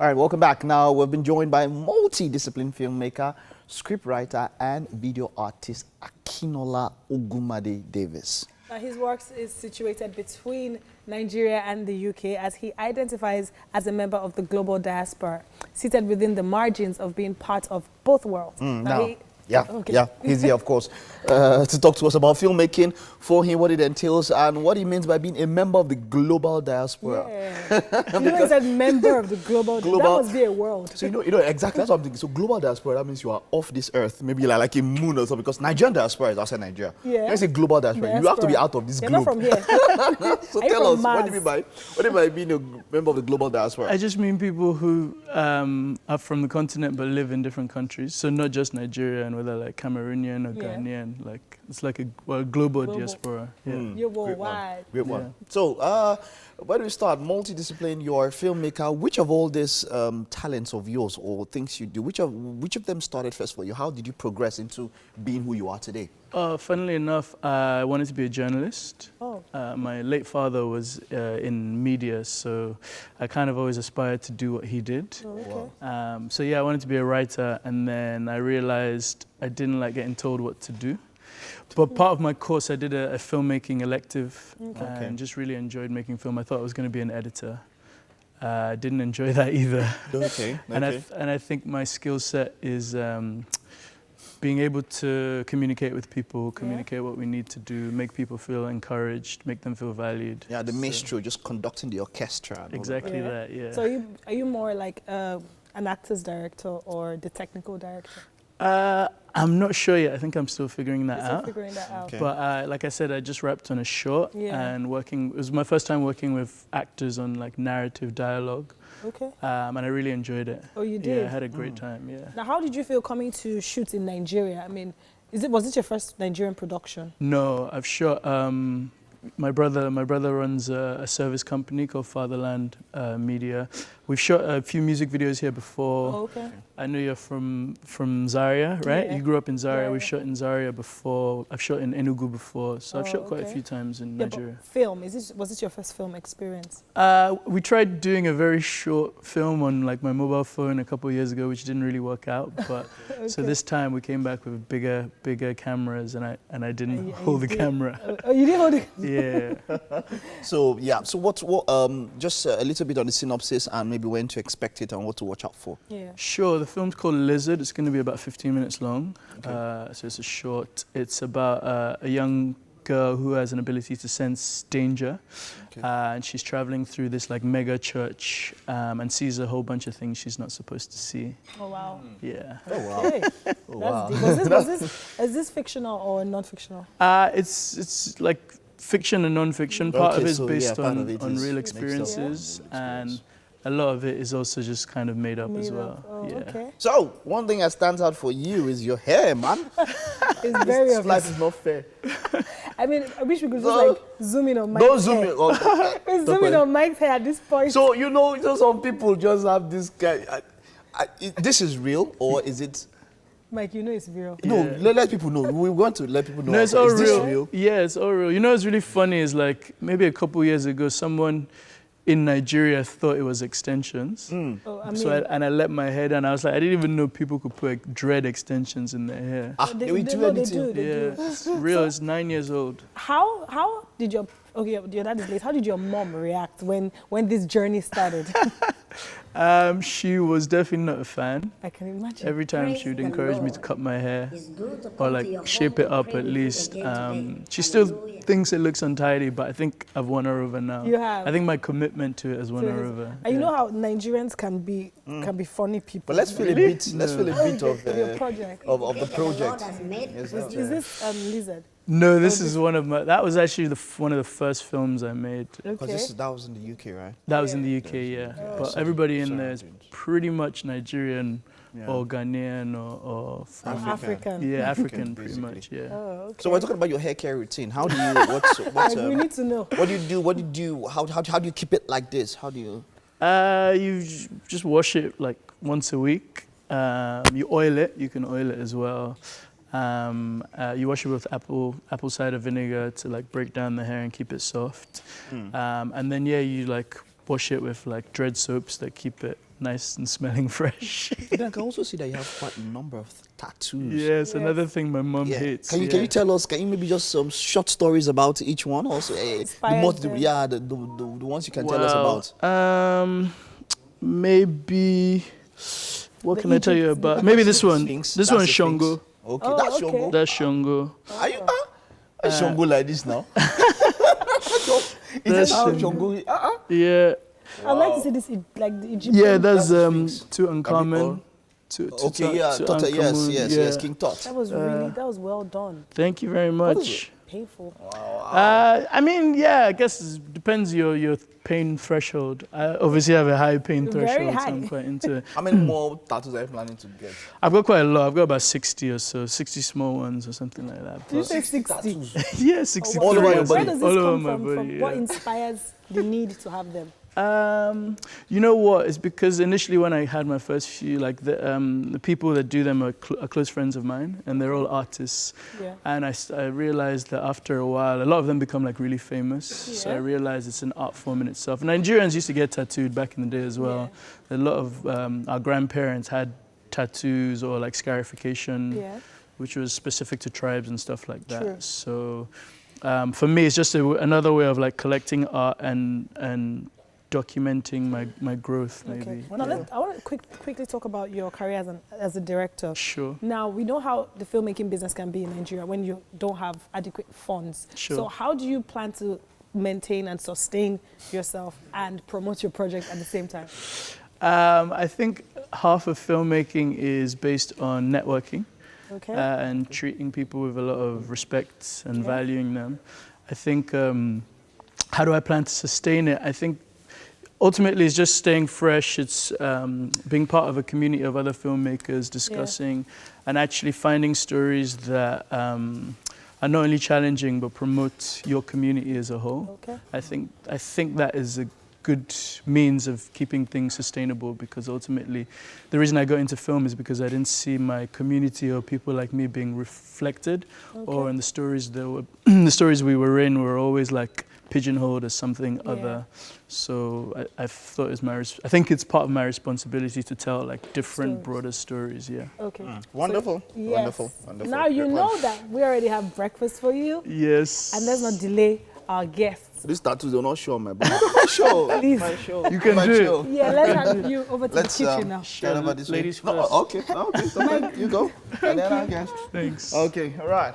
All right, welcome back. Now, we've been joined by multidisciplinary filmmaker, scriptwriter, and video artist Akinola Ogumade Davis. His work is situated between Nigeria and the UK as he identifies as a member of the global diaspora, seated within the margins of being part of both worlds. He's here, of course, to talk to us about filmmaking, for him, what it entails, and what he means by being a member of the global diaspora. Yeah. You know, he's a member of the global. That must be a world. So you know exactly. That's what I'm thinking. So global diaspora, that means you are off this earth, maybe like a moon or something. Because Nigerian diaspora is outside Nigeria. Yeah. When you say global diaspora, you have to be out of this You're globe. Not from here. So tell us, what do you mean by being a member of the global diaspora? I just mean people who are from the continent but live in different countries. So not just Nigeria, and whether like Cameroonian or Ghanaian, like it's like a global diaspora. Yeah. You're worldwide. Great one. So where do we start? Multidiscipline, you're a filmmaker. Which of all these talents of yours or things you do, which of them started first for you? How did you progress into being who you are today? Funnily enough, I wanted to be a journalist. Oh. My late father was in media, so I kind of always aspired to do what he did. Oh, okay. So yeah, I wanted to be a writer, and then I realized I didn't like getting told what to do. But part of my course, I did a filmmaking elective and just really enjoyed making film. I thought I was going to be an editor. I didn't enjoy that either. Okay. And I think my skill set is being able to communicate with people, communicate what we need to do, make people feel encouraged, make them feel valued. Yeah, the maestro, just conducting the orchestra. Exactly that, yeah. So are you more like an actor's director or the technical director? I'm not sure yet. I think I'm still figuring that out. Okay. But like I said, I just wrapped on a short and it was my first time working with actors on like narrative dialogue. Okay. And I really enjoyed it. Oh, you did? Yeah, I had a great time, yeah. Now, how did you feel coming to shoot in Nigeria? I mean, was it your first Nigerian production? No, I've shot, my brother runs a service company called Fatherland Media. We've shot a few music videos here before. Oh, okay. I know you're from Zaria, right? Yeah. You grew up in Zaria. Yeah, We've shot in Zaria before. I've shot in Enugu before. So I've shot quite a okay. few times in Nigeria. But film, was this your first film experience? We tried doing a very short film on like my mobile phone a couple of years ago, which didn't really work out. But so this time we came back with bigger cameras, and I didn't hold the camera. Oh, you didn't hold it? Yeah. So what just a little bit on the synopsis and maybe when to expect it and what to watch out for. Yeah. Sure. The film's called Lizard. It's going to be about 15 minutes long. Okay. So it's a short. It's about a young girl who has an ability to sense danger. Okay. And she's traveling through this like mega church and sees a whole bunch of things she's not supposed to see. Oh, wow. Yeah. Oh, wow. Okay. Oh, wow. Is this fictional or non-fictional? It's like fiction and non-fiction. Part of it is based on real experiences, and a lot of it is also just kind of made up as well. Oh, yeah. Okay. So one thing that stands out for you is your hair, man. It's very obvious. Life is not fair. I mean, I wish we could just like zoom in on Mike's Don't zoom in. Let's zoom in on Mike's hair at this point. So you know some people just have this guy. This is real, or is it? Mike, you know it's real. No, let people know. We want to let people know. No, it's all is real. This real. Yeah, it's all real. You know what's really funny is like maybe a couple years ago, someone in Nigeria thought it was extensions. Oh, I mean, So I let my hair down. I was like, I didn't even know people could put like, dread extensions in their hair. They do. It's real. It's 9 years old. How did your dad is late? How did your mom react when this journey started? She was definitely not a fan. I can imagine. Every time she would encourage me to cut my hair or like shape it up at least. She still thinks it looks untidy, but I think I've won her over now. You have. I think my commitment to it has won her over. And you know how Nigerians can be funny people. But let's feel a bit. Let's feel a bit of your project. of the project. Is this Lizard? No, this is one of my. That was actually one of the first films I made. Because that was in the UK, right? That was in the UK, yeah. But everybody in there is pretty much Nigerian or Ghanaian or from African. Yeah, African pretty much, yeah. Oh, okay. So we're talking about your hair care routine. How do you? What's we need to know. What do you do? What do you do? How do you keep it like this? How do you? You just wash it like once a week. You oil it. You can oil it as well. You wash it with apple cider vinegar to like break down the hair and keep it soft. And then you like wash it with like dread soaps that keep it nice and smelling fresh. But then I can also see that you have quite a number of tattoos. Yes, another thing my mom Yeah. hates. Can you tell us? Can you maybe just some short stories about each one? Also, Inspired them. the ones you can tell us about. Maybe. What The can I tell you Egypt- about? Maybe this one. Sphinx, This that's one's the Sphinx. Shongo. Okay, Oh, that's okay. Shongo. That's Shongo. Are you Shongo like this now? Is That's this how Shongo. Shongo? Yeah. I'd like to see this, like the Egyptian. Yeah, that's That's the Sphinx. Tutankhamun. Okay, yeah, Tota, yes, King Tut. That was really, that was well done. Thank you very What is much. Painful. I mean, yeah, I guess it depends your pain threshold. I obviously have a high pain Very threshold, so high. I'm quite into it. How many more tattoos are you planning to get? I've got quite a lot. I've got about 60 or so, 60 small ones or something like that. Did you But say 60? Tattoos. yeah, 60 All over your ones. body. Where does this All over come my from? body, What yeah. inspires the need to have them? You know what? It's because initially when I had my first few, like the people that do them are close friends of mine, and they're all artists. Yeah. And I realized that after a while, a lot of them become like really famous. So I Yeah. realized it's an art form in itself. Nigerians used to get tattooed back in the day as well. A lot of our grandparents had tattoos or like scarification, Yeah. which was specific to tribes and stuff like that. True. So for me, it's just another way of like collecting art and documenting my growth, maybe. Okay. Now, I want to quickly talk about your career as a director. Sure. Now, we know how the filmmaking business can be in Nigeria when you don't have adequate funds. Sure. So how do you plan to maintain and sustain yourself and promote your project at the same time? I think half of filmmaking is based on networking Okay. and treating people with a lot of respect and Yeah. valuing them. I think, how do I plan to sustain it? I think ultimately it's just staying fresh. It's being part of a community of other filmmakers, discussing and actually finding stories that are not only challenging but promote your community as a whole. Okay. I think that is a good means of keeping things sustainable, because ultimately the reason I got into film is because I didn't see my community or people like me being reflected, or in the stories that were the stories we were in were always like pigeonholed as something other. So I thought I think it's part of my responsibility to tell like different Stories. broader stories. Yeah. Okay. Wonderful. Yes. Wonderful. Wonderful. Now you Great know one. that we already have breakfast for you, Yes. and let's not delay our guests. These tattoos are not sure, my boy. My show. Please. My show. You can My do it. show. Yeah, let's have you over to Let's the kitchen now. get over this way. Ladies No, first. okay. Okay. So you go. And then I guess. Thanks. Okay. All right.